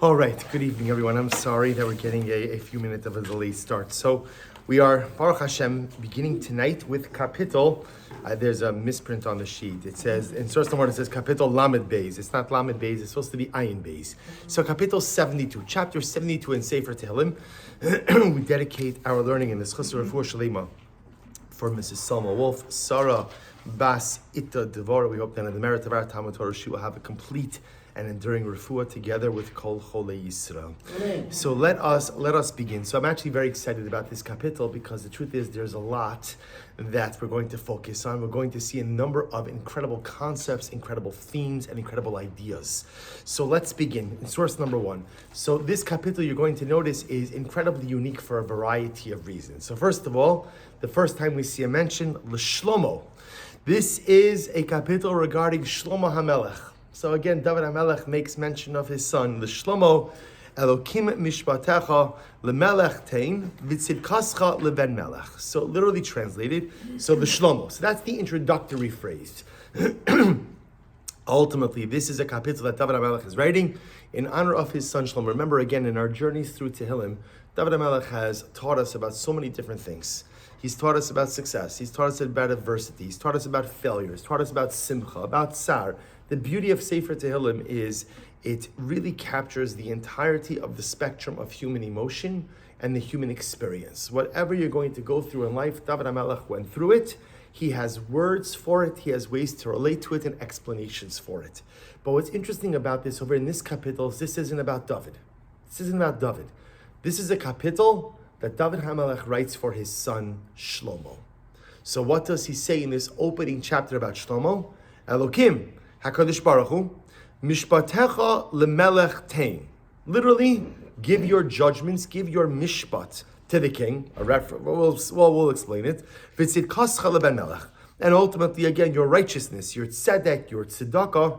All right, good evening, everyone. I'm sorry that we're getting a few minutes of a delayed start. So we are, Baruch Hashem, beginning tonight with Kapitel. There's a misprint on the sheet. It says, in source number, it says Kapitel Lamed Beis. It's not Lamed Beis, it's supposed to be Ayin Beis. So Kapitel 72, chapter 72 in Sefer Tehillim. We dedicate our learning in this Chasur Refuah Shalema for Mrs. Salma Wolf, Sarah Bas Ita Devora. We hope that in the merit of our Talmud Torah, she will have a complete and enduring refuah together with Kol Cholei Yisrael. So let us begin. So I'm actually very excited about this kapitel because the truth is there's a lot that we're going to focus on. We're going to see a number of incredible concepts, incredible themes, and incredible ideas. So let's begin. In source number one. So this kapitel you're going to notice is incredibly unique for a variety of reasons. So first of all, the first time we see a mention, L'Shlomo. This is a kapitel regarding Shlomo HaMelech. So again, David HaMelech makes mention of his son, the Shlomo, Elokim mishpatecha lemelech tein v'tzidkascha leben melech. So literally translated, so the Shlomo. So that's the introductory phrase. Ultimately, this is a kapitel that David HaMelech is writing in honor of his son Shlomo. Remember again, in our journeys through Tehillim, David HaMelech has taught us about so many different things. He's taught us about success. He's taught us about adversity. He's taught us about failure. He's taught us about simcha, about tsar. The beauty of Sefer Tehillim is it really captures the entirety of the spectrum of human emotion and the human experience. Whatever you're going to go through in life, David HaMelech went through it. He has words for it. He has ways to relate to it and explanations for it. But what's interesting about this over in this kapitel is this isn't about David. This isn't about David. This is a kapitel that David HaMelech writes for his son Shlomo. So what does he say in this opening chapter about Shlomo? Elokim, HaKadosh Baruch Hu, Mishpatecha lemelech tein. Literally, give your judgments, give your mishpat to the king. We'll explain it. V'tzidkascha leben melech. And ultimately, again, your righteousness, your tzedek, your tzedakah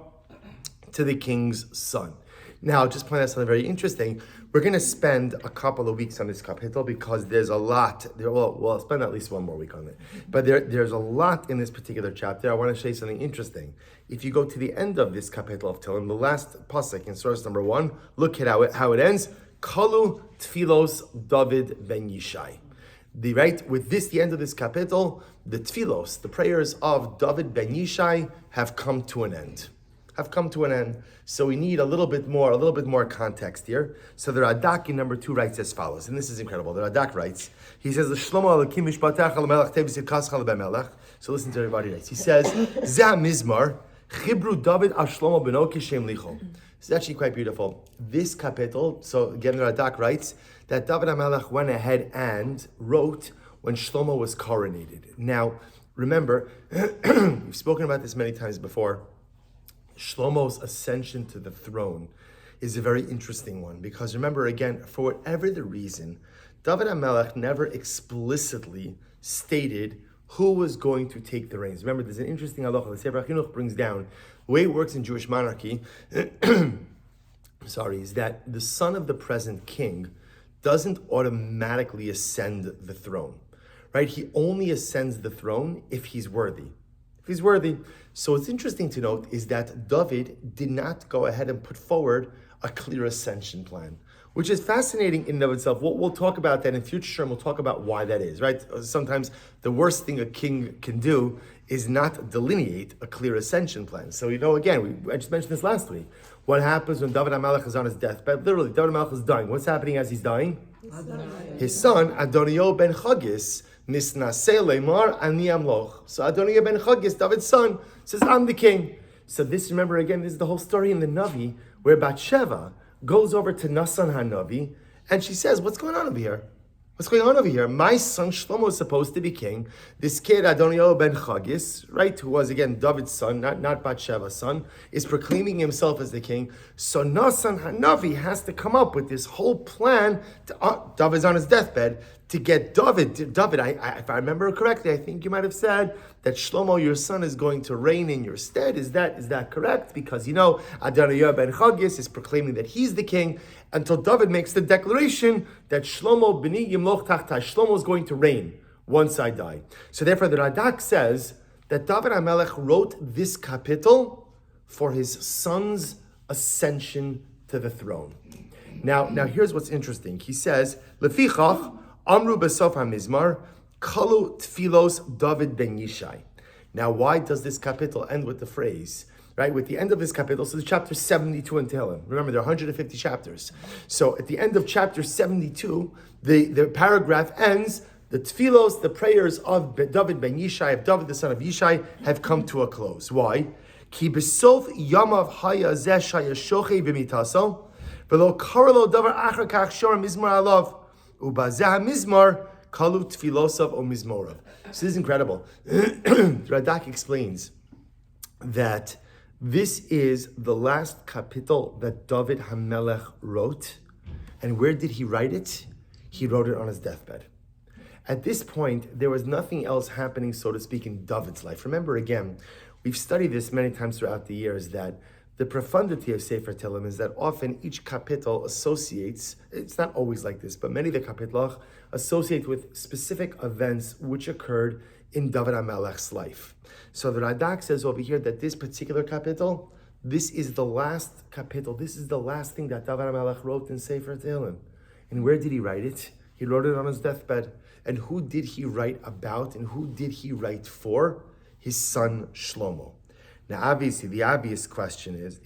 to the king's son. Now, just point out something very interesting. We're going to spend a couple of weeks on this kapitel because there's a lot. We'll spend at least one more week on it. But there's a lot in this particular chapter. I want to show you something interesting. If you go to the end of this kapitel of Tehillim, the last pasuk in source number 1, look at how it ends. Kalu tfilos David ben Yishai. With this, the end of this kapitel, the tfilos, the prayers of David ben Yishai have come to an end. So we need a little bit more context here. So the Radak in number 2 writes as follows, and this is incredible. The Radak writes, he says, "Shlomo Elokim mishpatecha lemelech tev v'tzidkascha leben melech." So listen to everybody writes. He says, "Zeh mizmar chibru David al Shlomo beno kishem licho." This is actually quite beautiful. This kapitel. So again, the Radak writes that David HaMelech went ahead and wrote when Shlomo was coronated. Now, remember, we've spoken about this many times before. Shlomo's ascension to the throne is a very interesting one because remember again, for whatever the reason, David HaMelech never explicitly stated who was going to take the reins. Remember, there's an interesting halacha. The Sefer HaChinuch brings down the way it works in Jewish monarchy. Is that the son of the present king doesn't automatically ascend the throne, right? He only ascends the throne if he's worthy. So what's interesting to note is that David did not go ahead and put forward a clear ascension plan, which is fascinating in and of itself. We'll talk about that in future, and we'll talk about why that is, right? Sometimes the worst thing a king can do is not delineate a clear ascension plan. So, again, I just mentioned this last week. What happens when David HaMelech is on his deathbed? Literally, David HaMelech is dying. What's happening as he's dying? His son, Adoniyo ben Chagis, Misnaseh Leimar Ani Amloch. So Adoniya ben Chagis, David's son, says, I'm the king. So this, remember again, this is the whole story in the Navi, where Bathsheba goes over to Nasan HaNavi, and she says, what's going on over here? My son Shlomo is supposed to be king. This kid, Adoniyo ben Chagis, right, who was again David's son, not Bathsheba's son, is proclaiming himself as the king. So Nasan HaNavi has to come up with this whole plan. David's on his deathbed to get David. If I remember correctly, I think you might have said that Shlomo, your son, is going to reign in your stead. Is that correct? Because Adoniya ben Chagis is proclaiming that he's the king until David makes the declaration that Shlomo b'ni yimloch tachtai. Shlomo is going to reign once I die. So therefore, the Radak says that David HaMelech wrote this kapitel for his son's ascension to the throne. Now here's what's interesting. He says, Lefichach, Amru Besof HaMizmar, Kalu Tfilos David ben Yishai. Now, why does this kapitel end with the phrase, right? With the end of this kapitel, so the chapter 72 in Tehillim. Remember, there are 150 chapters. So at the end of chapter 72, the paragraph ends, the tfilos, the prayers of David ben Yishai, of David the son of Yishai, have come to a close. Why? Ki besof yamav haya zeh shaya shochei b'mitaso, v'lo karlo davar achar kach shor mizmar alav, ubazeh mizmar kalu tfilosav o mizmorav. So this is incredible. Radak explains that this is the last kapitel that David HaMelech wrote. And where did he write it? He wrote it on his deathbed. At this point, there was nothing else happening, so to speak, in David's life. Remember, again, we've studied this many times throughout the years, that the profundity of Sefer Tehillim is that often each kapitel associates, it's not always like this, but many of the kapitelach associate with specific events which occurred in David HaMelech's life. So the Radak says over here that this particular kapitel, this is the last kapitel, this is the last thing that David HaMelech wrote in Sefer Tehillim. And where did he write it? He wrote it on his deathbed. And who did he write about and who did he write for? His son Shlomo. Now, obviously, the obvious question is,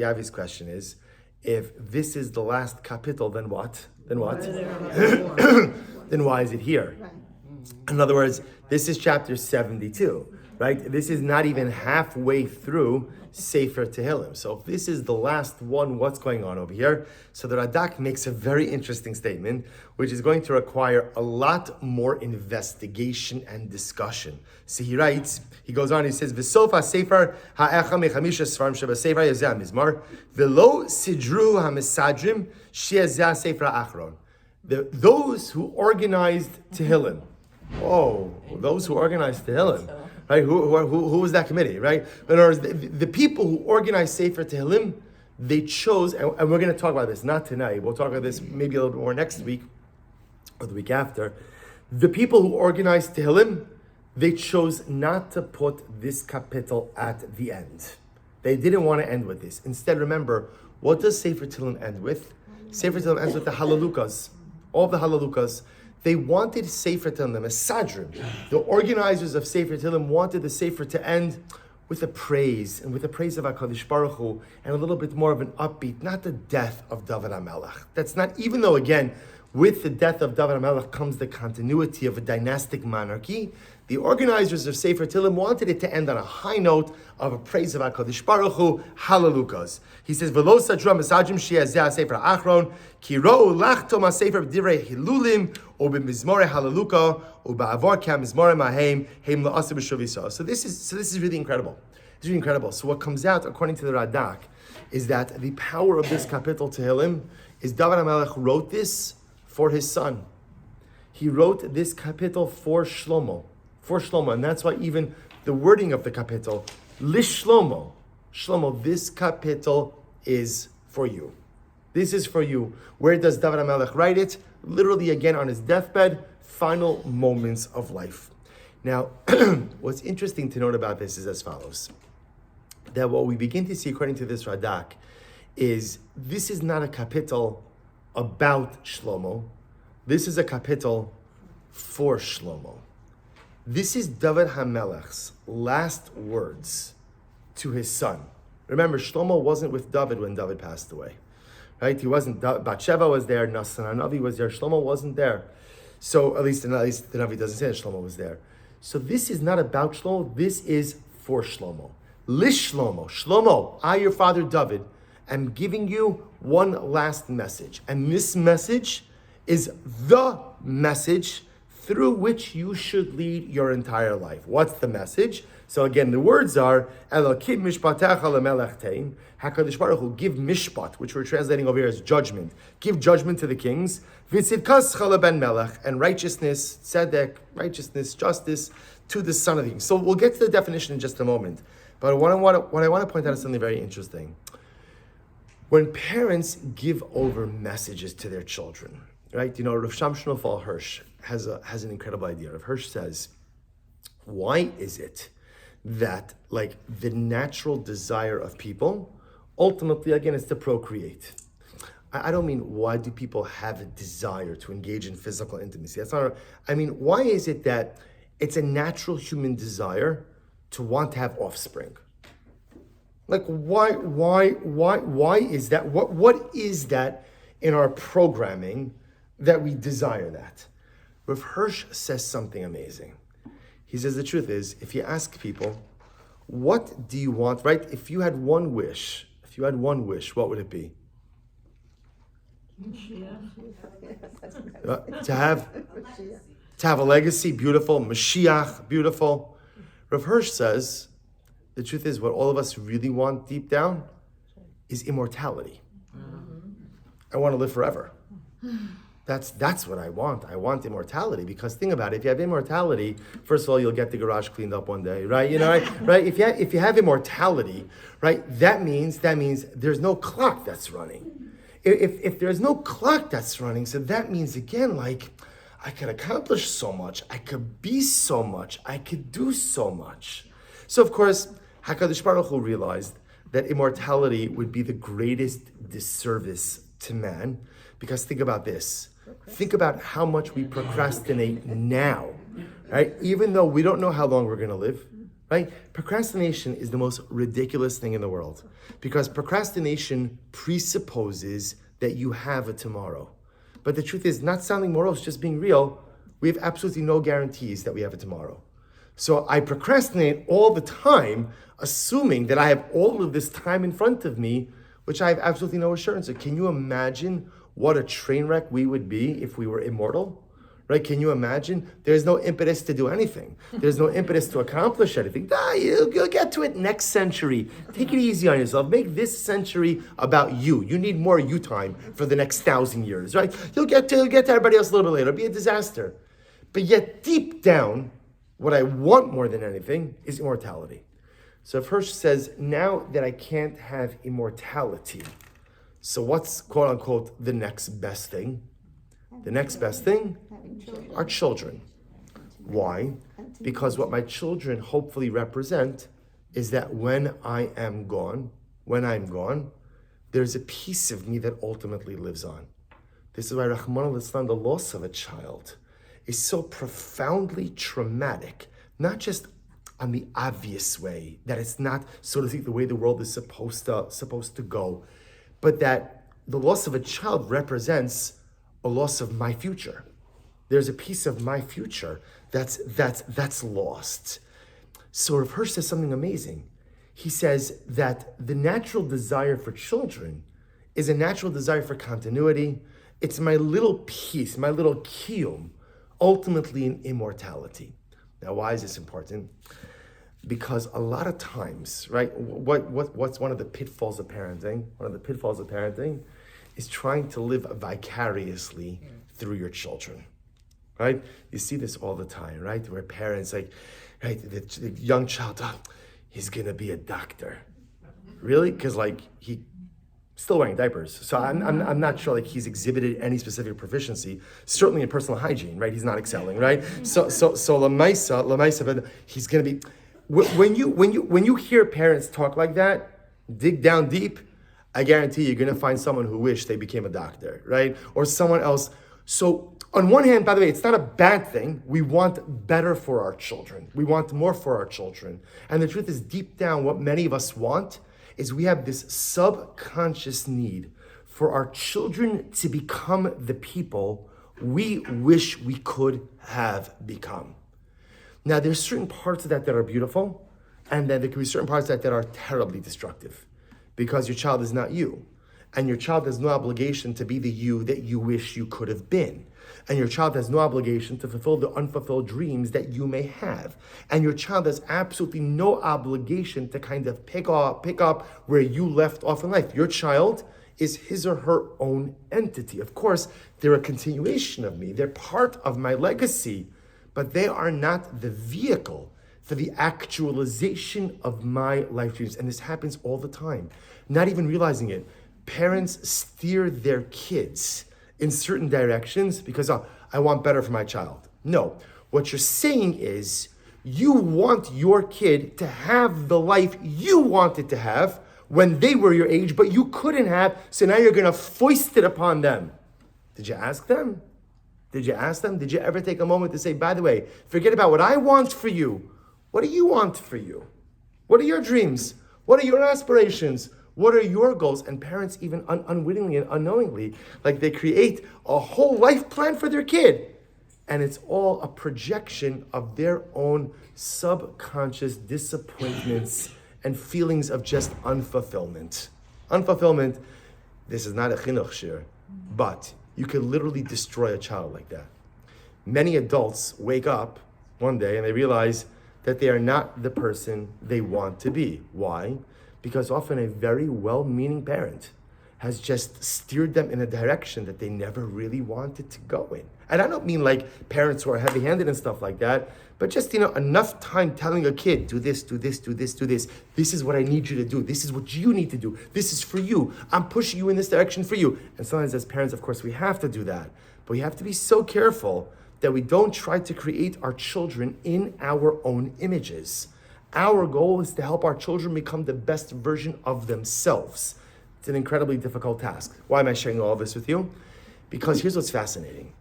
if this is the last kapitel, then what? Then why is it here? In other words, this is chapter 72, right? This is not even halfway through Sefer Tehillim. So if this is the last one, what's going on over here? So the Radak makes a very interesting statement, which is going to require a lot more investigation and discussion. So he writes, he goes on, he says, V'sofa sefer ha'echa mechamisha svarim sheba sefer yazeh mizmar, v'lo sidru ha'mesadrim she'ezeh sefer ha'achron. Those who organized Tehillim, those who organized Tehillim, right? Who was that committee, right? In other words, the people who organized Sefer Tehillim, they chose, and we're going to talk about this, not tonight, we'll talk about this maybe a little bit more next week, or the week after. The people who organized Tehillim, they chose not to put this kapitel at the end. They didn't want to end with this. Instead, remember, what does Sefer Tehillim end with? Sefer Tehillim ends with the Halalukas, all the Halalukas. They wanted Sefer Tehillim, the Mesadrim, the organizers of Sefer Tehillim wanted the Sefer to end with a praise, and with the praise of HaKadosh Baruch Hu, and a little bit more of an upbeat, not the death of David HaMelech. That's not, even though again, with the death of David HaMelech comes the continuity of a dynastic monarchy, the organizers of Sefer Tehillim wanted it to end on a high note of a praise of HaKadosh Baruch Hu, halalukas. He says, V'lo sadra mesajim she'ezeh sefer achron, ki ro'u lachtom ha'sefer b'divrei hilulim, o b'mizmorei halaluka, o ba'avor ka'mizmorei mahem, heim la'aseh b'shavisa. So this is really incredible. It's really incredible. So what comes out, according to the Radak, is that the power of this kapitel Tehillim is David HaMelech wrote this for his son. He wrote this kapitel for Shlomo, and that's why even the wording of the kapitel, Lishlomo, Shlomo, this kapitel is for you. This is for you. Where does David HaMelech write it? Literally again on his deathbed, final moments of life. Now, what's interesting to note about this is as follows. That what we begin to see according to this Radak is this is not a kapitel about Shlomo. This is a kapitel for Shlomo. This is David HaMelech's last words to his son. Remember, Shlomo wasn't with David when David passed away, right? He wasn't. Bathsheba was there, Nasan HaNavi was there. Shlomo wasn't there. So at least the Navi doesn't say that Shlomo was there. So this is not about Shlomo. This is for Shlomo. Lish Shlomo. Shlomo, I, your father David, am giving you one last message. And this message is the message through which you should lead your entire life. What's the message? So again, the words are, Elokim mishpatecha lemelech tein, HaKadosh Baruch Hu, give mishpat, which we're translating over here as judgment. Give judgment to the kings. V'tzidkascha leben melech, and righteousness, tzedek, righteousness, justice, to the son of the king. So we'll get to the definition in just a moment. But what I want to point out is something very interesting. When parents give over messages to their children, right? You know, Rav Shamshon Fal Hirsch has an incredible idea. Rav Hirsch says, why is it that like the natural desire of people, ultimately again, is to procreate? I don't mean why do people have a desire to engage in physical intimacy. That's not. I mean, why is it that it's a natural human desire to want to have offspring? Like why is that? What is that in our programming that we desire that? Rav Hirsch says something amazing. He says the truth is, if you ask people, what do you want, right? If you had one wish, what would it be? To have a legacy, beautiful. Mashiach, beautiful. Rav Hirsch says, the truth is, what all of us really want deep down is immortality. I want to live forever. That's what I want. I want immortality, because think about it. If you have immortality, first of all, you'll get the garage cleaned up one day, right? You know, right? If you have immortality, right, that means there's no clock that's running. If there's no clock that's running, so that means again, like, I could accomplish so much, I could be so much, I could do so much. So of course, HaKadosh Baruch Hu realized that immortality would be the greatest disservice to man, because think about this. Think about how much we procrastinate now, right? Even though we don't know how long we're going to live, right? Procrastination is the most ridiculous thing in the world, because procrastination presupposes that you have a tomorrow. But the truth is, not sounding morose, just being real, we have absolutely no guarantees that we have a tomorrow. So I procrastinate all the time, assuming that I have all of this time in front of me, which I have absolutely no assurance of. Can you imagine what a train wreck we would be if we were immortal? Right? Can you imagine? There's no impetus to do anything. There's no impetus to accomplish anything. You'll get to it next century. Take it easy on yourself. Make this century about you. You need more you time for the next 1,000 years, right? You'll get to everybody else a little bit later. It'll be a disaster. But yet deep down, what I want more than anything is immortality. So Hirsch says, now that I can't have immortality, so what's quote unquote the next best thing? The next best thing are children. Why? Because what my children hopefully represent is that when I'm gone, there's a piece of me that ultimately lives on. This is why Rahman al-Islam, the loss of a child, is so profoundly traumatic, not just on the obvious way, that it's not, so to speak, the way the world is supposed to go, but that the loss of a child represents a loss of my future. There's a piece of my future that's lost. So Rav Hirsch says something amazing. He says that the natural desire for children is a natural desire for continuity. It's my little piece, my little kiyum, ultimately in immortality. Now, why is this important? Because a lot of times, right, what's one of the pitfalls of parenting? One of the pitfalls of parenting is trying to live vicariously through your children, right? You see this all the time, right? Where parents right, the young child, he's gonna be a doctor. Really? Because he still wearing diapers. So I'm not sure he's exhibited any specific proficiency, certainly in personal hygiene, right? He's not excelling, right? So Lamaisa, but he's gonna be, when you hear parents talk like that, dig down deep, I guarantee you're gonna find someone who wished they became a doctor, right? Or someone else. So on one hand, by the way, it's not a bad thing. We want better for our children. We want more for our children. And the truth is, deep down, what many of us want is we have this subconscious need for our children to become the people we wish we could have become. Now, there's certain parts of that are beautiful, and then there can be certain parts of that are terribly destructive, because your child is not you, and your child has no obligation to be the you that you wish you could have been. And your child has no obligation to fulfill the unfulfilled dreams that you may have. And your child has absolutely no obligation to kind of pick up where you left off in life. Your child is his or her own entity. Of course, they're a continuation of me. They're part of my legacy, but they are not the vehicle for the actualization of my life dreams. And this happens all the time, not even realizing it. Parents steer their kids in certain directions because I want better for my child. No, what you're saying is you want your kid to have the life you want it to have, when they were your age, but you couldn't have, so now you're going to foist it upon them. Did you ask them? Did you ask them? Did you ever take a moment to say, by the way, forget about what I want for you. What do you want for you? What are your dreams? What are your aspirations? What are your goals? And parents, even unwittingly and unknowingly, like they create a whole life plan for their kid. And it's all a projection of their own subconscious disappointments and feelings of just unfulfillment. Unfulfillment, this is not a chinuch shir, but you could literally destroy a child like that. Many adults wake up one day and they realize that they are not the person they want to be. Why? Because often a very well-meaning parent has just steered them in a direction that they never really wanted to go in. And I don't mean like parents who are heavy-handed and stuff like that, but just, enough time telling a kid, do this, do this, do this, do this. This is what I need you to do. This is what you need to do. This is for you. I'm pushing you in this direction for you. And sometimes as parents, of course, we have to do that. But we have to be so careful that we don't try to create our children in our own images. Our goal is to help our children become the best version of themselves. It's an incredibly difficult task. Why am I sharing all of this with you? Because here's what's fascinating.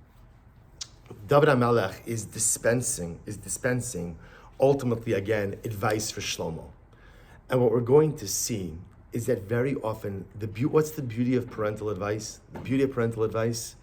David HaMelech is dispensing ultimately, again, advice for Shlomo. And what we're going to see is that very often, what's the beauty of parental advice? The beauty of parental advice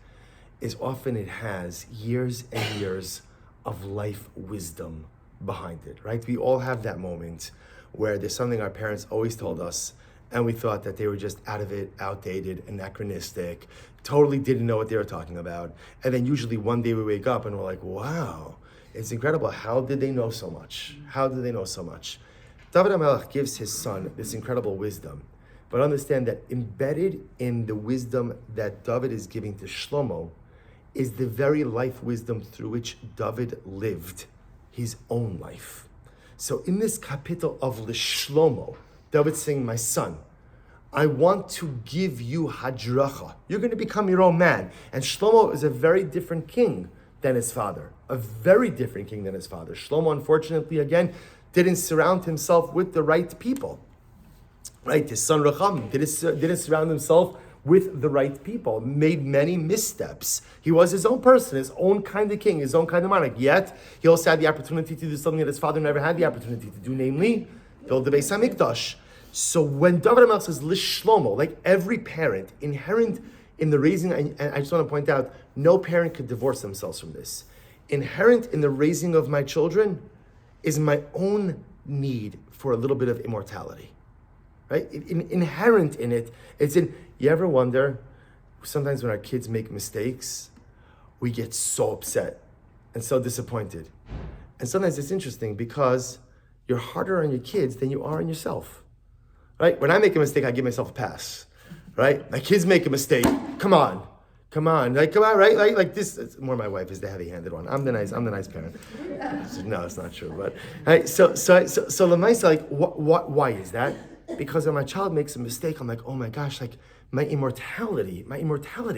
is often it has years and years of life wisdom behind it, right? We all have that moment where there's something our parents always told us, and we thought that they were just out of it, outdated, anachronistic, totally didn't know what they were talking about. And then usually one day we wake up and we're like, wow, it's incredible. How did they know so much? How did they know so much? David HaMelech gives his son this incredible wisdom. But understand that embedded in the wisdom that David is giving to Shlomo is the very life wisdom through which David lived his own life. So in this kapitel of Shlomo, David's saying, my son, I want to give you hadracha. You're going to become your own man. And Shlomo is a very different king than his father. A very different king than his father. Shlomo, unfortunately, again, didn't surround himself with the right people. Right? His son Recham didn't surround himself with the right people, made many missteps. He was his own person, his own kind of king, his own kind of monarch. Yet, he also had the opportunity to do something that his father never had the opportunity to do, namely, build the Beis HaMikdash. So when David HaMelech says, Shlomo, like every parent, inherent in the raising, and I just want to point out, no parent could divorce themselves from this. Inherent in the raising of my children is my own need for a little bit of immortality. Right? Inherent in it, you ever wonder, sometimes when our kids make mistakes, we get so upset and so disappointed. And sometimes it's interesting because you're harder on your kids than you are on yourself. Right? When I make a mistake, I give myself a pass. Right? My kids make a mistake. Come on. Like, come on, right? Like this. It's more my wife is the heavy-handed one. I'm the nice parent. No, it's not true. But right, so Lamaisa, like, why is that? Because when my child makes a mistake, I'm like, oh my gosh, like my immortality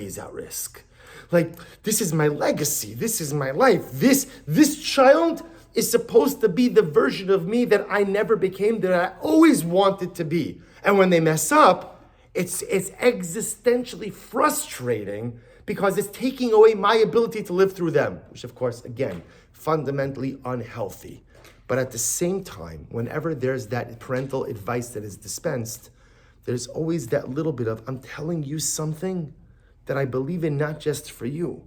is at risk. Like, this is my legacy. This is my life. This child is supposed to be the version of me that I never became, that I always wanted to be. And when they mess up, it's existentially frustrating because it's taking away my ability to live through them, which of course, again, fundamentally unhealthy. But at the same time, whenever there's that parental advice that is dispensed, there's always that little bit of, I'm telling you something that I believe in not just for you,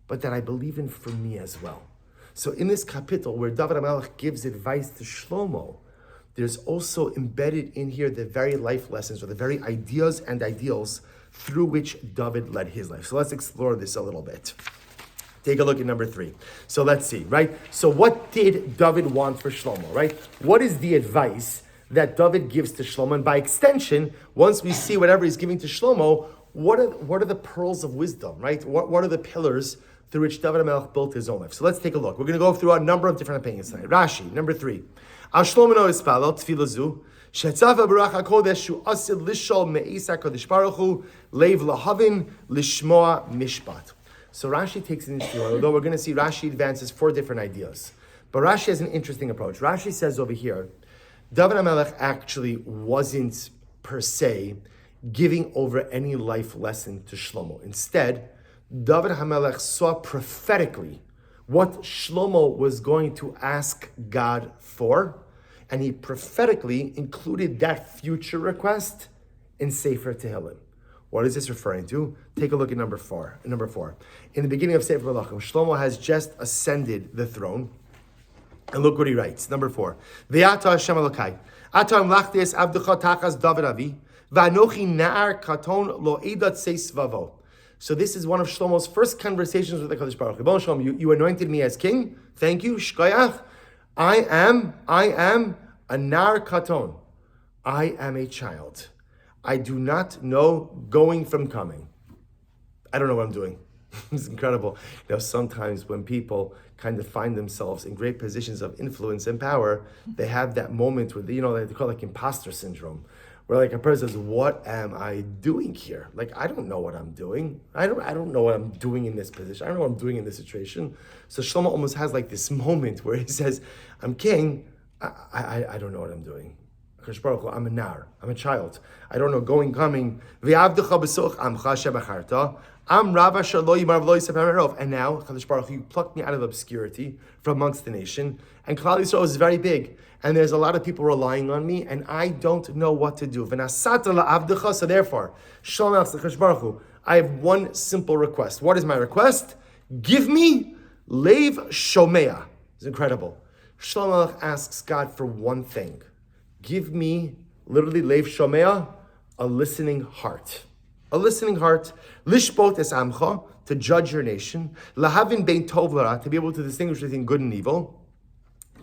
but that I believe in for me as well. So in this kapitel where David HaMelech gives advice to Shlomo, there's also embedded in here the very life lessons or the very ideas and ideals through which David led his life. So let's explore this a little bit. Take a look at number 3. So let's see, right? So what did David want for Shlomo, right? What is the advice that David gives to Shlomo? And by extension, once we see whatever he's giving to Shlomo, what are the pearls of wisdom, right? What are the pillars through which David HaMelech built his own life? So let's take a look. We're going to go through a number of different opinions tonight. Rashi, number 3. Al Shlomo no ispalel tefillah zu, she'etzav barach HaKodesh shu asid lishol me'is HaKadosh Baruch Hu leiv lahavin lishmoa mishpat. So Rashi takes it into, although we're going to see Rashi advances 4 different ideas. But Rashi has an interesting approach. Rashi says over here, David HaMelech actually wasn't per se, giving over any life lesson to Shlomo. Instead, David HaMelech saw prophetically what Shlomo was going to ask God for, and he prophetically included that future request in Sefer Tehillim. What is this referring to? Take a look at number four. In the beginning of Sefer Malachim, Shlomo has just ascended the throne, and look what he writes. Number 4. Ve'ata Hashem Elokai, ata amlachti es avdecha tachas David avi, va'anochi na'ar katon lo edat seis vavo. So this is one of Shlomo's first conversations with the Kadosh Baruch Hu. Shlomo, you anointed me as king. Thank you. Shkoyach. I am a nar katon. I am a child. I do not know going from coming. I don't know what I'm doing. It's incredible. Sometimes when people kind of find themselves in great positions of influence and power, they have that moment where they call it like imposter syndrome, where like a person says, "What am I doing here? Like I don't know what I'm doing. I don't know what I'm doing in this position. I don't know what I'm doing in this situation." So Shlomo almost has like this moment where he says, "I'm king. I don't know what I'm doing. I'm a nar. I'm a child. I don't know going, coming. And now, Chadosh Baruch Hu, you plucked me out of obscurity from amongst the nation. And Klal Yisrael is very big. And there's a lot of people relying on me, and I don't know what to do. So therefore, Chadosh Baruch Hu, I have one simple request. What is my request? Give me Lev Shomea. It's incredible. Shlomo asks God for one thing. Give me, literally, Lev Shomea, a listening heart. A listening heart. Lishbot es amcha, to judge your nation. Lahavin bein tov l'ra, to be able to distinguish between good and evil.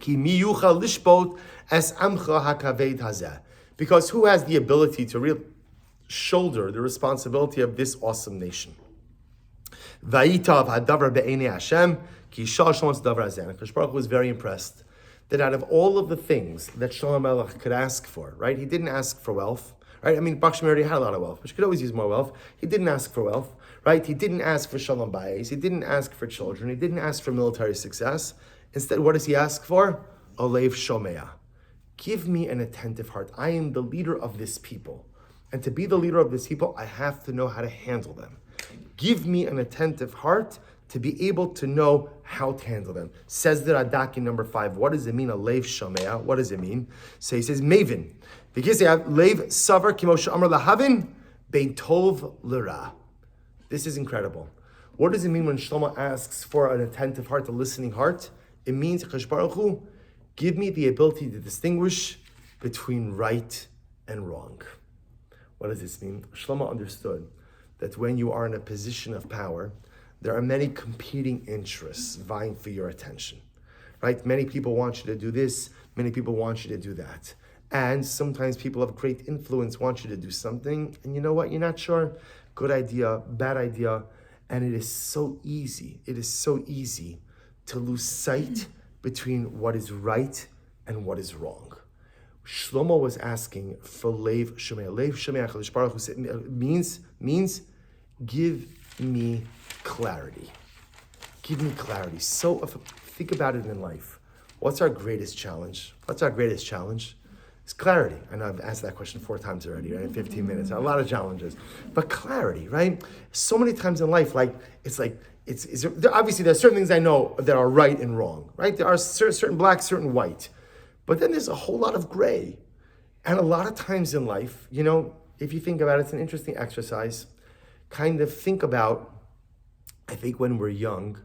Ki mi yuchal lishbot es amcha hakaved hazeh. Because who has the ability to shoulder the responsibility of this awesome nation? Vayitav hadavar be'enei Hashem, ki shal shlomo davar hazeh. Kadosh Baruch Hu was very impressed that out of all of the things that Shlomo Melech could ask for, right? He didn't ask for wealth, right? I mean, Baruch Shlomo already had a lot of wealth, but you could always use more wealth. He didn't ask for wealth, right? He didn't ask for shalom bayis. He didn't ask for children. He didn't ask for military success. Instead, what does he ask for? Olev Shomea. Give me an attentive heart. I am the leader of this people. And to be the leader of this people, I have to know how to handle them. Give me an attentive heart to be able to know how to handle them. Says the Radak in number 5. What does it mean, a Lev Shomea? What does it mean? So he says, Maven. Because they have Lev Savar Kimosha Amar Lahavin Bein Tov L'Ra. This is incredible. What does it mean when Shlomo asks for an attentive heart, a listening heart? It means, Kadosh Baruch Hu, give me the ability to distinguish between right and wrong. What does this mean? Shlomo understood that when you are in a position of power, there are many competing interests vying for your attention, right? Many people want you to do this, many people want you to do that. And sometimes people of great influence want you to do something, and you know what, you're not sure, good idea, bad idea, and it is so easy to lose sight between what is right and what is wrong. Shlomo was asking for Lev Shomea. Lev Shomea, Chadosh Baruch Hu means give me clarity. Give me clarity. So think about it in life. What's our greatest challenge? It's clarity. I know I've asked that question 4 times already, right? In 15 minutes. A lot of challenges. But clarity, right? So many times in life, obviously there's certain things I know that are right and wrong, right? There are certain black, certain white. But then there's a whole lot of gray. And a lot of times in life, if you think about it, it's an interesting exercise. Kind of think about, I think when we're young,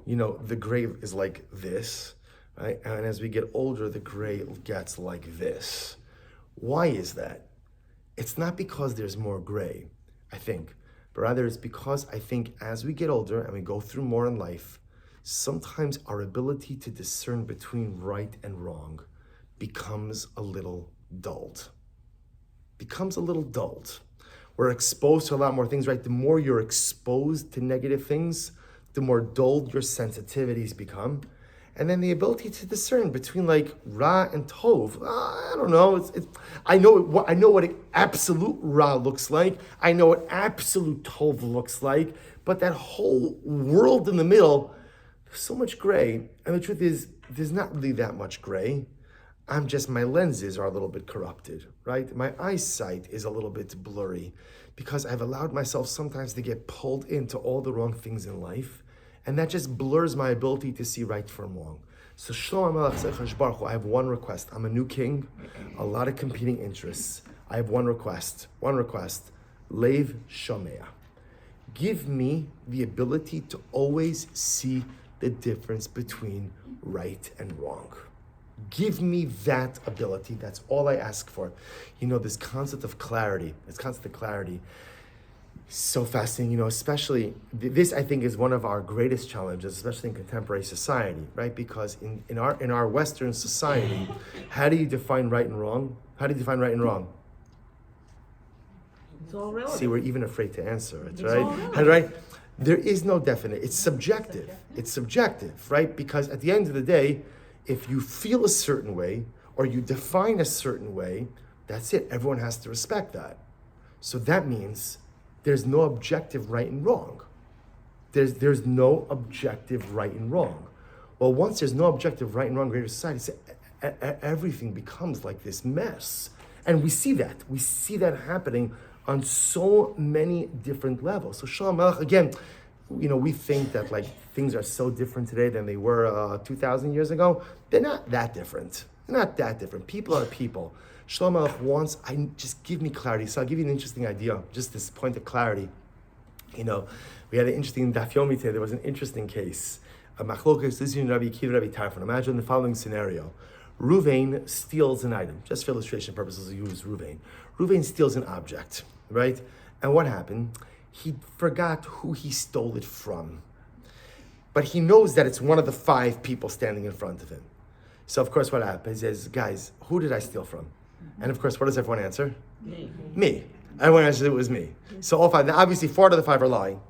the gray is like this, right? And as we get older, the gray gets like this. Why is that? It's not because there's more gray, I think, but rather it's because I think as we get older and we go through more in life, sometimes our ability to discern between right and wrong becomes a little dulled. We're exposed to a lot more things, right? The more you're exposed to negative things, the more dulled your sensitivities become. And then the ability to discern between like Ra and Tov. I don't know. I know what absolute Ra looks like. I know what absolute Tov looks like. But that whole world in the middle, there's so much gray. And the truth is, there's not really that much gray. my lenses are a little bit corrupted, right? My eyesight is a little bit blurry because I've allowed myself sometimes to get pulled into all the wrong things in life, and that just blurs my ability to see right from wrong. So Shlomo HaMelech said, "Chash Baruch Hu, I have one request. I'm a new king, a lot of competing interests. I have one request, Lev Shomea. Give me the ability to always see the difference between right and wrong. Give me that ability. That's all I ask for." This concept of clarity, so fascinating, especially this I think is one of our greatest challenges, especially in contemporary society, right? Because in our Western society, how do you define right and wrong? It's all relative. See, we're even afraid to answer it, right? There is no definite. It's subjective. Right? Because at the end of the day, if you feel a certain way or you define a certain way, that's it. Everyone has to respect that. So that means there's no objective right and wrong. There's no objective right and wrong. Well, once there's no objective right and wrong in greater society, everything becomes like this mess. And we see that happening on so many different levels. So Shlomo HaMelech, again, we think that like things are so different today than they were 2,000 years ago. They're not that different. People are people. Shlomo HaMelech wants, just give me clarity. So I'll give you an interesting idea, just this point of clarity. We had an interesting Daf Yomi today. There was an interesting case. A machlokas, this is Rabbi Akiva, Rabbi Tarfon. Imagine the following scenario. Ruvain steals an item. Just for illustration purposes, we use Ruvain. Ruvain steals an object, right? And what happened? He forgot who he stole it from. But he knows that it's one of the 5 people standing in front of him. So of course what happens is, guys, who did I steal from? And of course, what does everyone answer? Me. Everyone answers it was me. So all 5, now obviously 4 out of the 5 are lying.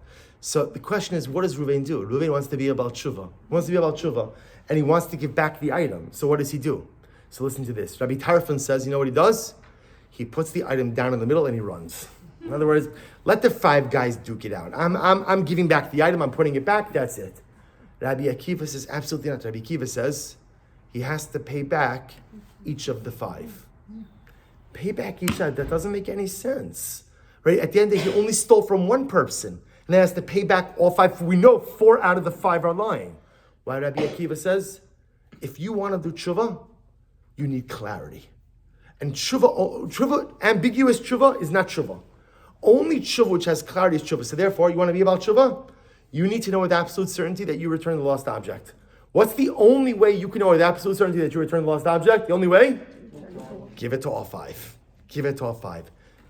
So the question is, what does Ruvain do? Ruvain wants to be a Baal Tshuva. And he wants to give back the item. So what does he do? So listen to this. Rabbi Tarfon says, you know what he does? He puts the item down in the middle and he runs. In other words, let the 5 guys duke it out. I'm giving back the item, I'm putting it back, that's it. Rabbi Akiva says, absolutely not. Rabbi Akiva says, he has to pay back each of the 5. Pay back each side, that doesn't make any sense. Right? At the end of the day, he only stole from one person. And he has to pay back all 5. We know 4 out of the 5 are lying. Why Rabbi Akiva says, if you want to do tshuva, you need clarity. And tshuva, ambiguous tshuva is not tshuva. Only tshuva which has clarity is tshuva. So therefore, you want to be about tshuva? You need to know with absolute certainty that you return the lost object. What's the only way you can know with absolute certainty that you return the lost object? The only way? Give it to all 5.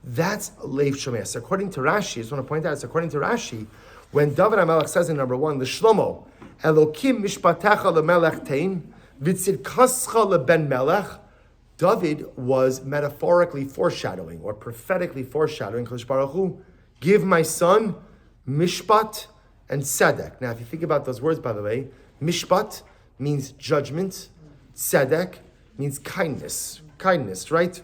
That's Lev Shomea. So according to Rashi, I just want to point out, according to Rashi, when David HaMelech says in number 1, the Shlomo, Elokim mishpatecha lemelech tein, v'tzidkascha leben melech, David was metaphorically foreshadowing or prophetically foreshadowing, Chash Baruch Hu, give my son mishpat and tzedek. Now, if you think about those words, by the way, mishpat means judgment, tzedek means kindness, right?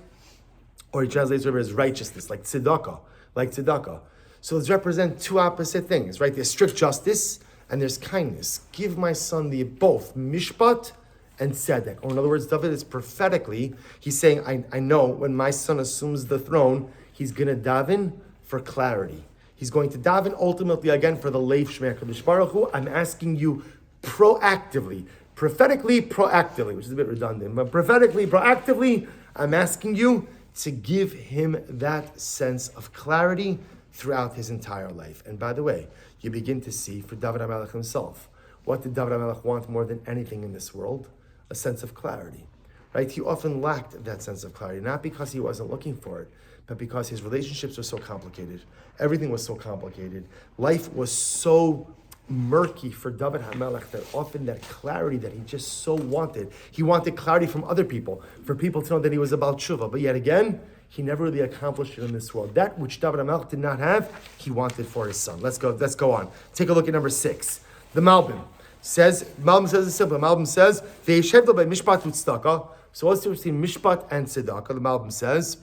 Or he translates it as righteousness, like tzedakah. So let's represent 2 opposite things, right? There's strict justice and there's kindness. Give my son the both mishpat and tzedek. Or in other words, David is prophetically, he's saying, I know when my son assumes the throne, he's going to daven for clarity. He's going to daven ultimately again for the Lev Shmei HaKadosh Baruch Hu. I'm asking you prophetically, which is a bit redundant, but proactively, I'm asking you to give him that sense of clarity throughout his entire life. And by the way, you begin to see for David HaMelech himself, what did David HaMelech want more than anything in this world? A sense of clarity, right? He often lacked that sense of clarity, not because he wasn't looking for it, but because his relationships were so complicated. Everything was so complicated. Life was so murky for David HaMelech that often that clarity that he just so wanted. He wanted clarity from other people, for people to know that he was about tshuva. But yet again, he never really accomplished it in this world. That which David HaMelech did not have, he wanted for his son. Let's go on. Take a look at number 6. The Malbim says it's simple. The Malbim says, Ve'yeshev by mishpat u'tzedakah. So what's the difference between mishpat and tzedakah? The Malbim says,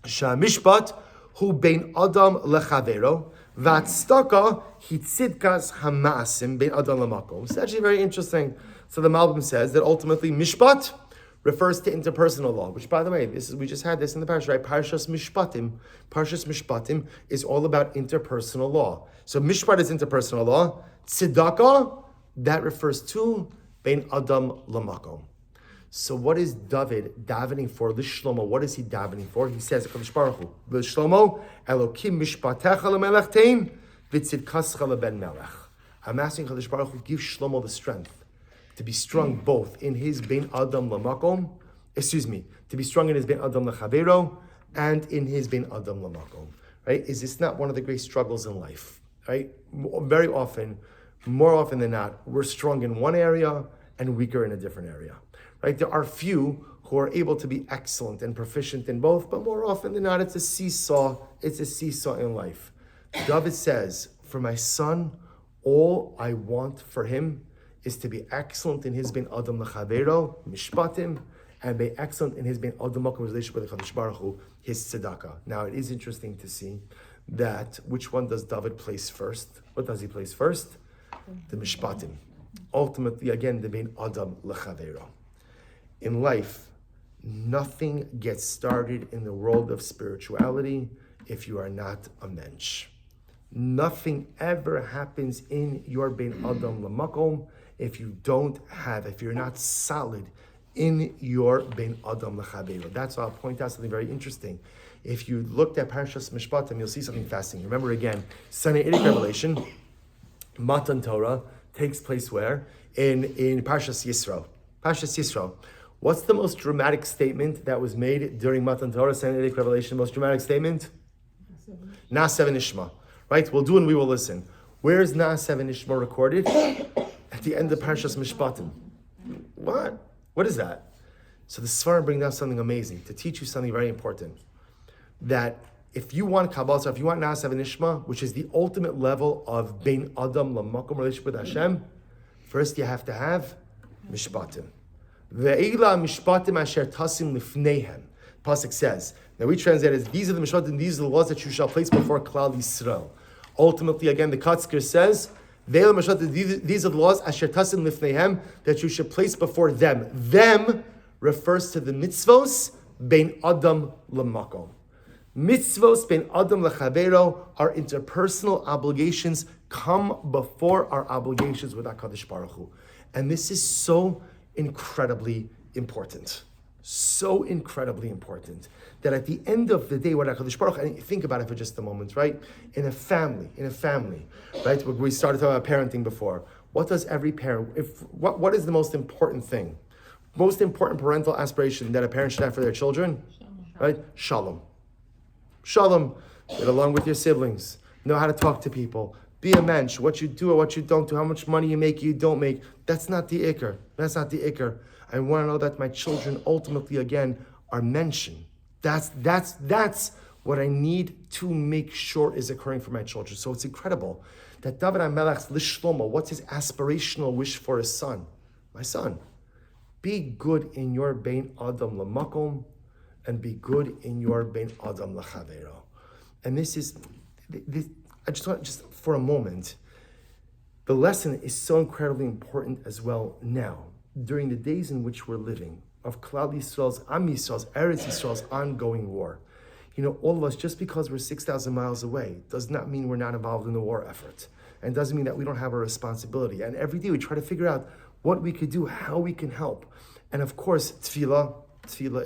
Mishpat hu bein adam lechavero, v'tzedakah hitzidkas hamaasim bein adam lamakom. It's actually very interesting. So the Malbim says that ultimately mishpat refers to interpersonal law, which, by the way, we just had this in the parasha, right? Parshas Mishpatim. Parshas Mishpatim is all about interpersonal law. So Mishpat is interpersonal law. Tzedakah, that refers to Bein Adam Lamakom. So what is David davening for? L'shlomo, what is he davening for? He says, HaKadosh Baruch Hu, L'shlomo, Elokim mishpatecha lemelech tein, v'tzidkascha leben melech. I'm asking HaKadosh Baruch Hu, give Shlomo the strength to be strong both in his Bein Adam Lamakom, to be strong in his Bein Adam Lechavero, and in his Bein Adam Lamakom. Right? Is this not one of the great struggles in life? Right? Very often, more often than not, we're strong in one area and weaker in a different area. Right? There are few who are able to be excellent and proficient in both, but more often than not, it's a seesaw. It's a seesaw in life. David says, for my son, all I want for him is to be excellent in his Bein Adam Lechavero, Mishpatim, and be excellent in his Bein Adam Lamakom relationship with the Chadosh Baruch Hu, his tzedakah. Now, it is interesting to see that which one does David place first? What does he place first? The Mishpatim. Ultimately, again, the Bein Adam Lechavero. In life, nothing gets started in the world of spirituality if you are not a mensch. Nothing ever happens in your Bein Adam Lamakom if you're not solid in your Bein Adam Lechavero. That's why I'll point out something very interesting. If you looked at Parashas Mishpatim, you'll see something fascinating. Remember again, Sinaitic revelation, Matan Torah, takes place where? In Parashas Yisro. Parashas Yisro. What's the most dramatic statement that was made during Matan Torah, Sinaitic revelation? Most dramatic statement? Na'aseh v'nishma. Right? We'll do and we will listen. Where is Na'aseh v'nishma recorded? At the end of Parashas Mishpatim. What? What is that? So the Sfarim bring down something amazing to teach you something very important. That if you want Kabbalah, so if you want Na'aseh v'nishma, which is the ultimate level of Bein Adam Lamakom relationship with Hashem, first you have to have Mishpatim. Ve'ila Mishpatim asher tasim lifneihem. Pasuk says. Now we translate it as these are the Mishpatim, these are the laws that you shall place before Klal Yisrael. Ultimately, again, the Katzker says, these are the laws asher tasim lifneihem that you should place before them. Them refers to the mitzvos Bein Adam Lamakom. Mitzvos Bein Adam Lechavero, our interpersonal obligations come before our obligations with HaKadosh Baruch Hu. And this is so incredibly important. So incredibly important that at the end of the day, what HaKadosh Baruch Hu, and think about it for just a moment, right? In a family, right? We started talking about parenting before. What does every parent, what is the most important thing? Most important parental aspiration that a parent should have for their children? Right? Shalom. Shalom. Get along with your siblings. Know how to talk to people. Be a mensch. What you do or what you don't do, how much money you make, you don't make. That's not the ikr. That's not the ikr. I want to know that my children ultimately, again, are mentioned. That's what I need to make sure is occurring for my children. So it's incredible that David HaMelech's Lishlomo, what's his aspirational wish for his son? My son, be good in your Bein Adam Lamakom and be good in your Bein Adam Lechavero. And this, I just want, just for a moment, the lesson is so incredibly important as well now, during the days in which we're living, of Klal Yisrael's, Am Yisrael's, Eretz Yisrael's ongoing war. You know, all of us, just because we're 6,000 miles away, does not mean we're not involved in the war effort. And doesn't mean that we don't have a responsibility. And every day we try to figure out what we could do, how we can help. And of course, tefillah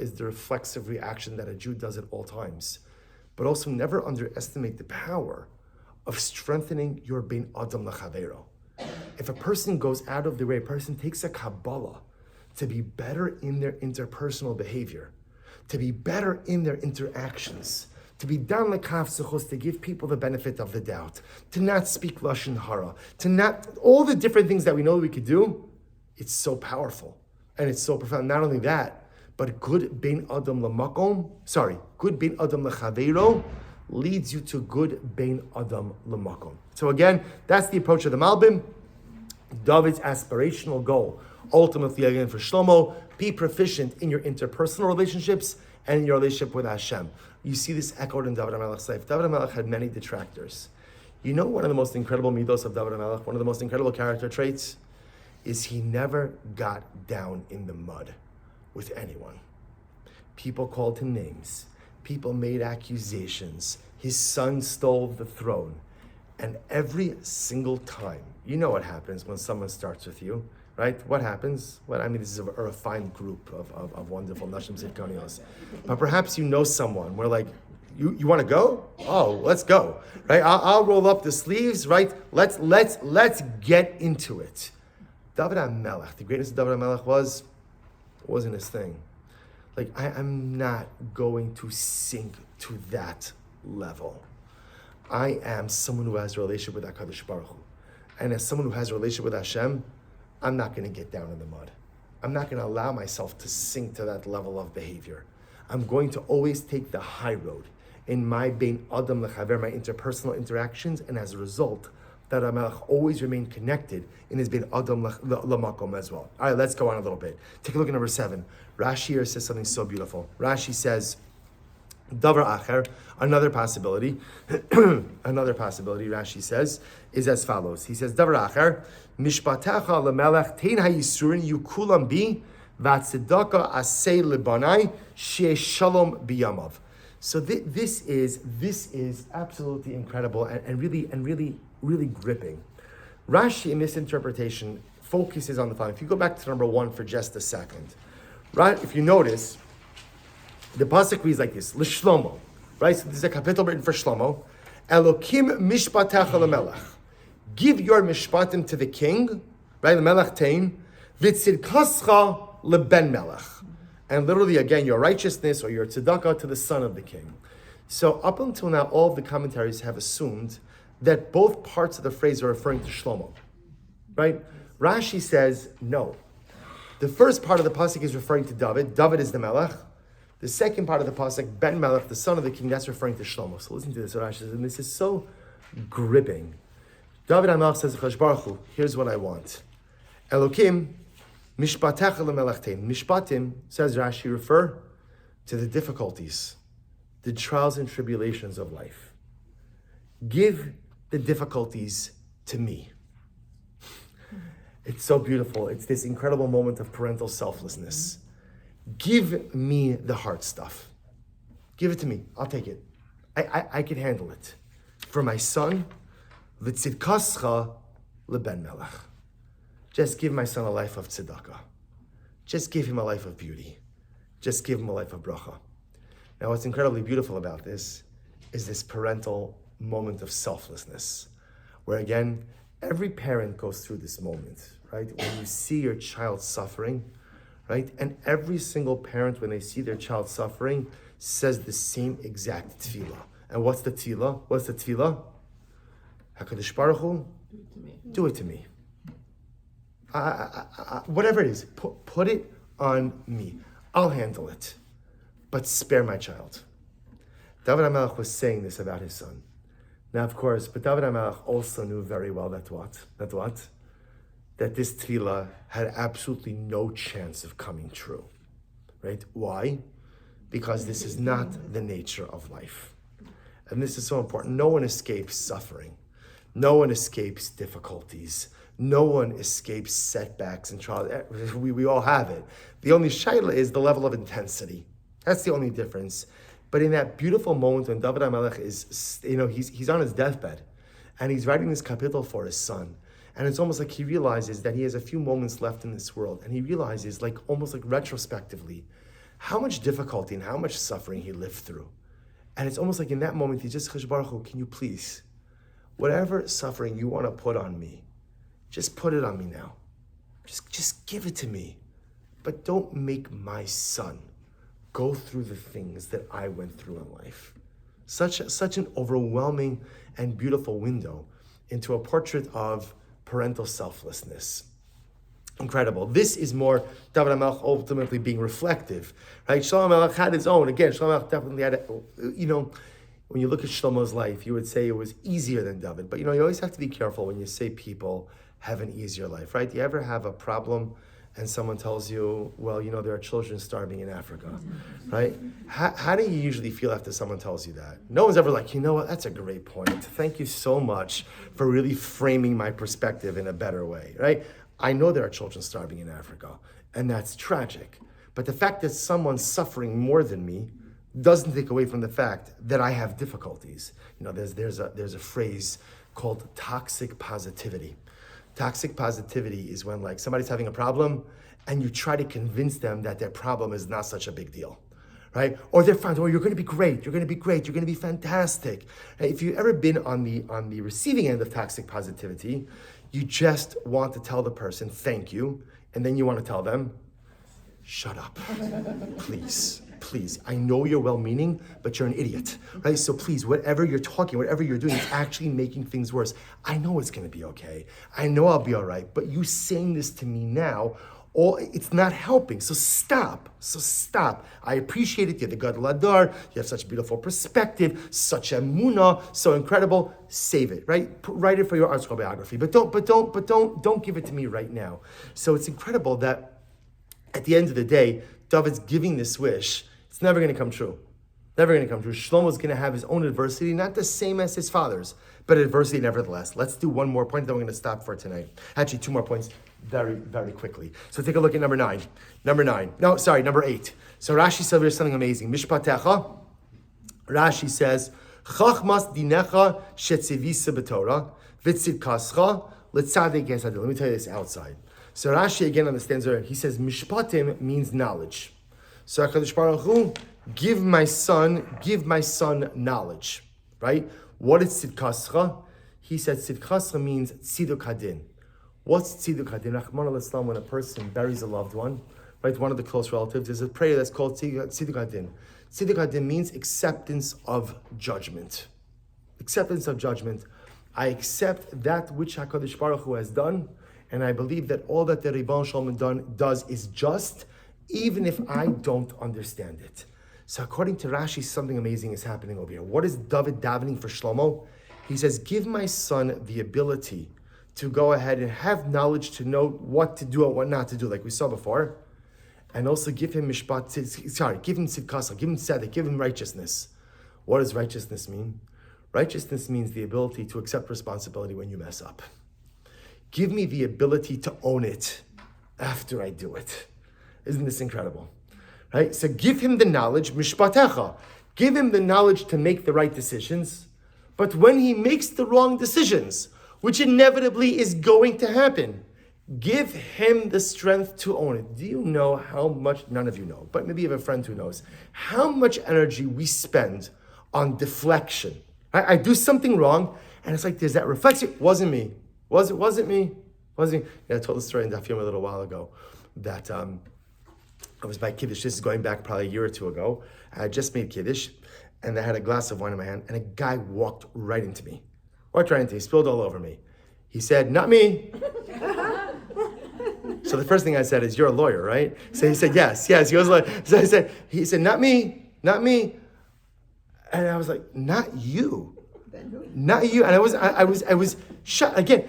is the reflexive reaction that a Jew does at all times. But also never underestimate the power of strengthening your Bein Adam Lechavero. If a person goes out of the way, a person takes a Kabbalah to be better in their interpersonal behavior, to be better in their interactions, to be dan lekaf suchos, to give people the benefit of the doubt, to not speak lashon hara, to not, all the different things that we know we could do, it's so powerful and it's so profound. Not only that, but good Bein Adam Lechavero leads you to good Bein Adam Lamakom. So again, that's the approach of the Malbim. David's aspirational goal, ultimately again for Shlomo, be proficient in your interpersonal relationships and in your relationship with Hashem. You see this echoed in David HaMelech's life. David HaMelech had many detractors. You know one of the most incredible midos of David HaMelech, one of the most incredible character traits, is he never got down in the mud. with anyone. People called him names. People made accusations. His son stole the throne. And every single time, you know what happens when someone starts with you, right? What happens? Well, I mean, this is a refined group of wonderful Nashim Zidkanios. But perhaps you know someone where like, you want to go? Oh, let's go, right? I'll roll up the sleeves, right? Let's get into it. David HaMelech, the greatness of David HaMelech wasn't his thing. Like, I'm not going to sink to that level. I am someone who has a relationship with HaKadosh Baruch Hu. And as someone who has a relationship with Hashem, I'm not going to get down in the mud. I'm not going to allow myself to sink to that level of behavior. I'm going to always take the high road in my Bein Adam Lechaver, my interpersonal interactions, and as a result, that HaMelech always remained connected in his Bein Adam Lamakom as well. All right, let's go on a little bit. Take a look at number 7. Rashi here says something so beautiful. Rashi says, Davar Acher, another possibility, Rashi says, is as follows. He says, Davar Acher, Mishpatecha lemelech tein hayisurin yukulam bi, vatzedaka asay lebanai, she shalom biyamav. So this is absolutely incredible and really gripping. Rashi in this interpretation focuses on the following. If you go back to number 1 for just a second, right? If you notice, the pasuk reads like this: L'shlomo, right? So this is a capital written for Shlomo. Elokim mishpatecha lemelech. Give your mishpatim to the king, right? The melech tein. V'tzidkascha leben melech. And literally, again, your righteousness or your tzedakah to the son of the king. So up until now, all of the commentaries have assumed that both parts of the phrase are referring to Shlomo, right? Rashi says no. The first part of the pasuk is referring to David. David is the melech. The second part of the pasuk, Ben Melech, the son of the king, that's referring to Shlomo. So listen to this, what Rashi says, and this is so gripping. David HaMelech says, Chash Baruch Hu, here's what I want. Elokim, mishpatecha lemelechtein. Mishpatim, says Rashi, refer to the difficulties, the trials and tribulations of life. Give the difficulties to me. It's so beautiful. It's this incredible moment of parental selflessness. Give me the hard stuff. Give it to me. I'll take it. I can handle it. For my son, v'tzidkascha leben melech. Just give my son a life of tzedakah. Just give him a life of beauty. Just give him a life of bracha. Now, what's incredibly beautiful about this is this parental moment of selflessness, where again, every parent goes through this moment, right? When you see your child suffering, right? And every single parent, when they see their child suffering, says the same exact tefillah. And what's the tefillah? What's the tefillah? HaKadosh Baruch Hu, do it to me. Whatever it is, put it on me. I'll handle it. But spare my child. David HaMelech was saying this about his son. Now, of course, but David HaMelech also knew very well that this tefillah had absolutely no chance of coming true, right? Why? Because this is not the nature of life. And this is so important. No one escapes suffering. No one escapes difficulties. No one escapes setbacks and trials. We all have it. The only shaila is the level of intensity. That's the only difference. But in that beautiful moment when David HaMelech is, he's on his deathbed and he's writing this kapitel for his son. And it's almost like he realizes that he has a few moments left in this world. And he realizes, almost like retrospectively, how much difficulty and how much suffering he lived through. And it's almost like in that moment, he just, Chash Baruch Hu, can you please, whatever suffering you want to put on me, just put it on me now. Just give it to me. But don't make my son go through the things that I went through in life. Such an overwhelming and beautiful window into a portrait of parental selflessness. Incredible. This is more David HaMelech ultimately being reflective, right? Shlomo HaMelech had his own. Again, Shlomo HaMelech definitely had, when you look at Shlomo's life, you would say it was easier than David. But, you always have to be careful when you say people have an easier life, right? Do you ever have a problem and someone tells you, well, there are children starving in Africa, right? How do you usually feel after someone tells you that? No one's ever like, you know what, that's a great point. Thank you so much for really framing my perspective in a better way, right? I know there are children starving in Africa, and that's tragic. But the fact that someone's suffering more than me doesn't take away from the fact that I have difficulties. There's a phrase called toxic positivity. Toxic positivity is when like somebody's having a problem and you try to convince them that their problem is not such a big deal, right? Or they're fine. Oh, you're going to be great. You're going to be great. You're going to be fantastic. Right? If you've ever been on the receiving end of toxic positivity, you just want to tell the person thank you, and then you want to tell them, shut up, please. Please, I know you're well-meaning, but you're an idiot, right? So please, whatever you're talking, whatever you're doing, it's actually making things worse. I know it's going to be okay. I know I'll be all right, but you saying this to me now, it's not helping. So stop. I appreciate it. You're the Gadol Hador. You have such beautiful perspective, such emunah, so incredible. Save it, right? Write it for your article biography, but don't give it to me right now. So it's incredible that at the end of the day, David's giving this wish. It's never going to come true. Never going to come true. Shlomo's going to have his own adversity, not the same as his father's, but adversity nevertheless. Let's do one more point, then we're going to stop for tonight. Actually, two more points very, very quickly. So take a look at number 8. So Rashi said there's something amazing. Mishpatecha, Rashi says, Chachmas dinecha shetzivisa b'Torah, v'tzidkascha, l'tzadek yesadil. Let me tell you this outside. So Rashi again understands there. He says mishpatim means knowledge. So HaKadosh Baruch Hu, give my son knowledge, right? What is tzidkascha? He said tzidkascha means tziduk hadin. What's tziduk hadin? Rahman al-Islam, when a person buries a loved one, right? One of the close relatives, there's a prayer that's called tziduk hadin. Tziduk hadin means acceptance of judgment. Acceptance of judgment. I accept that which HaKadosh Baruch Hu has done, and I believe that all that the Ribbon Shalom does is just, even if I don't understand it. So according to Rashi, something amazing is happening over here. What is David davening for Shlomo? He says, give my son the ability to go ahead and have knowledge to know what to do and what not to do, like we saw before. And also give him give him tzidkasa, give him tzedek, give him righteousness. What does righteousness mean? Righteousness means the ability to accept responsibility when you mess up. Give me the ability to own it after I do it. Isn't this incredible? Right? So give him the knowledge, mishpatecha. Give him the knowledge to make the right decisions. But when he makes the wrong decisions, which inevitably is going to happen, give him the strength to own it. Do you know how much, none of you know, but maybe you have a friend who knows, how much energy we spend on deflection? I do something wrong, and it's like there's that reflection. Wasn't me. Wasn't me. Yeah, I told the story in Daf Yomi a little while ago that I was by Kiddush. This is going back probably a year or two ago. I had just made Kiddush, and I had a glass of wine in my hand, and a guy walked right into me. He spilled all over me. He said, not me. So the first thing I said is, you're a lawyer, right? So he said, yes. He was like, so he said, not me. And I was like, not you. And I was shut again.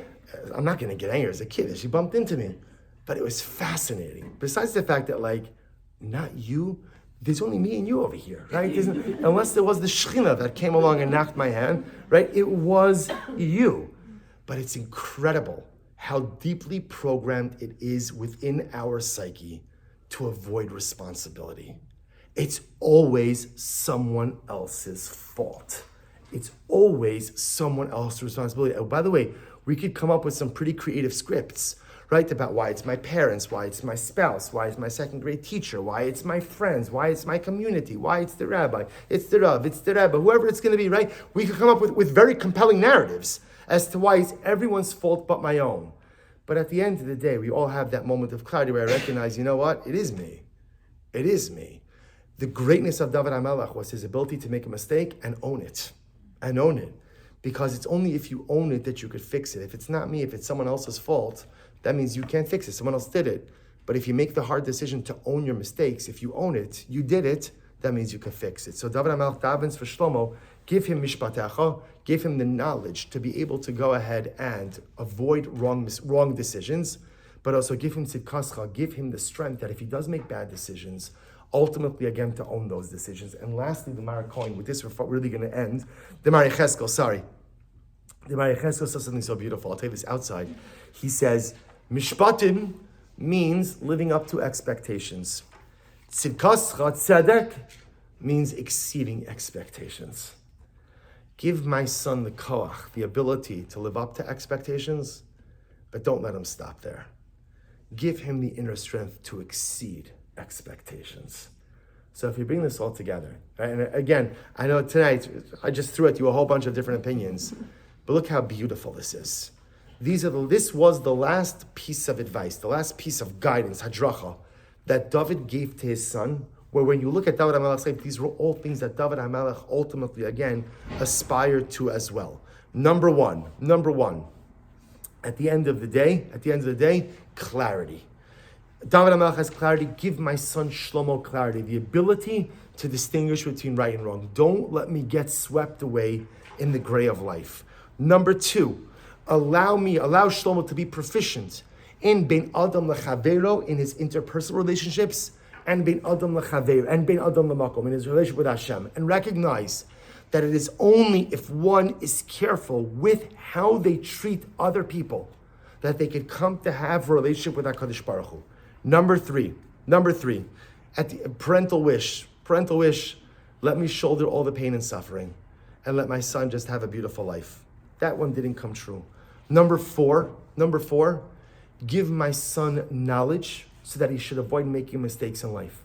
I'm not going to get angry as a kid. She bumped into me, but it was fascinating. Besides the fact that, like, not you, there's only me and you over here, right? Unless there was the Shekhinah that came along and knocked my hand, right? It was you. But it's incredible how deeply programmed it is within our psyche to avoid responsibility. It's always someone else's fault. It's always someone else's responsibility. Oh, by the way, we could come up with some pretty creative scripts, right? About why it's my parents, why it's my spouse, why it's my second grade teacher, why it's my friends, why it's my community, why it's the rabbi, it's the Rav, it's the Rebbe, whoever it's going to be, right? We could come up with very compelling narratives as to why it's everyone's fault but my own. But at the end of the day, we all have that moment of clarity where I recognize, you know what? It is me. It is me. The greatness of David HaMelech was his ability to make a mistake and own it. Because it's only if you own it that you could fix it. If it's not me, if it's someone else's fault, that means you can't fix it. Someone else did it. But if you make the hard decision to own your mistakes, if you own it, you did it, that means you can fix it. So David HaMelech davens for Shlomo, give him mishpatecha, give him the knowledge to be able to go ahead and avoid wrong decisions, but also give him tzidkascha, give him the strength that if he does make bad decisions, ultimately again to own those decisions. And lastly, the Mara Cohen, with this we're really going to end. The Mara Cheskel says something so beautiful. I'll tell you this outside. He says, mishpatim means living up to expectations. Tzidkascha, tzedek, means exceeding expectations. Give my son the koach, the ability to live up to expectations, but don't let him stop there. Give him the inner strength to exceed expectations. So if you bring this all together, right, and again, I know tonight, I just threw at you a whole bunch of different opinions, but look how beautiful this is. This was the last piece of advice, the last piece of guidance, hadracha, that David gave to his son, where when you look at David HaMelech's life, these were all things that David HaMelech ultimately, again, aspired to as well. Number one, at the end of the day, clarity. David HaMelech has clarity. Give my son Shlomo clarity, the ability to distinguish between right and wrong. Don't let me get swept away in the gray of life. Number two, allow Shlomo to be proficient in bein adam lechavero, in his interpersonal relationships, and bein adam lechaver, and bein adam lemakom, in his relationship with Hashem, and recognize that it is only if one is careful with how they treat other people that they can come to have a relationship with HaKadosh Baruch Hu. Number three, at the parental wish, let me shoulder all the pain and suffering and let my son just have a beautiful life. That one didn't come true. Number four, give my son knowledge so that he should avoid making mistakes in life.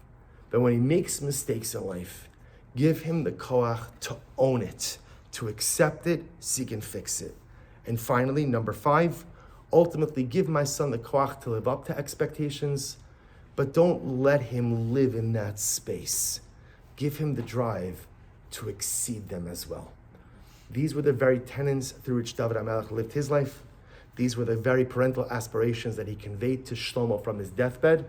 But when he makes mistakes in life, give him the koach to own it, to accept it, seek and fix it. And finally, number five, ultimately give my son the koach to live up to expectations, but don't let him live in that space. Give him the drive to exceed them as well. These were the very tenets through which David HaMelech lived his life. These were the very parental aspirations that he conveyed to Shlomo from his deathbed.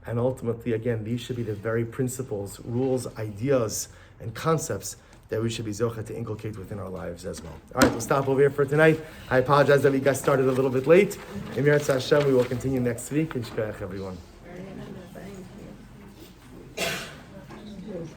And ultimately, again, these should be the very principles, rules, ideas, and concepts that we should be zocheh to inculcate within our lives as well. All right, we'll stop over here for tonight. I apologize that we got started a little bit late. In Yirtzeh Hashem, we will continue next week. And shkoyach, everyone.